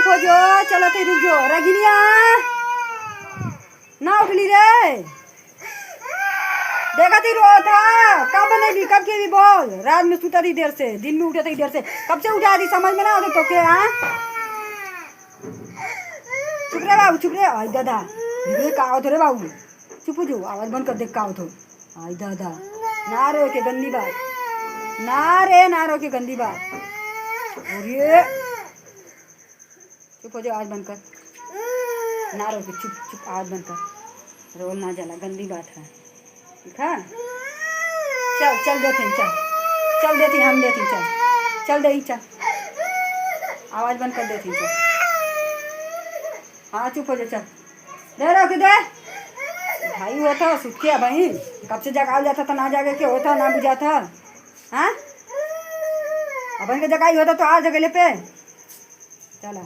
चुप हो जो, चलो तो रुक जो। रगिनिया ना उठली रे, देखा थी रो था। कब बनेगी, कब की भी बोल। रात में सुता थी देर से, दिन में उठे थी देर से, कब से उठा दी, समझ में ना आते तो क्या। चुप रे बाबू, चुप रे। आई दादा धीरे का हो रे बाबू, चुप हो जो, आवाज बंद कर दे का हो तो। आई दादा ना रो के गंदी बात, ना रे ना रो के गंदी बात। और ये चुप हो जाओ, आवाज बंद कर। ना रो के, चुप चुप, आवाज बंद कर। रोल ना जला, गंदी बात है, ठीक है। चल चल देते चल, चल देती हम देती, चल चल दे चल, आवाज बंद कर देती चल। हाँ चुप हो जा, चल दे रो के दे भाई। होता सुख किया भाई, कब से जगा जाता था, ना जागे के होता ना बुझा था। हाँ अपन के जगाई होता तो आ जगह पे चला।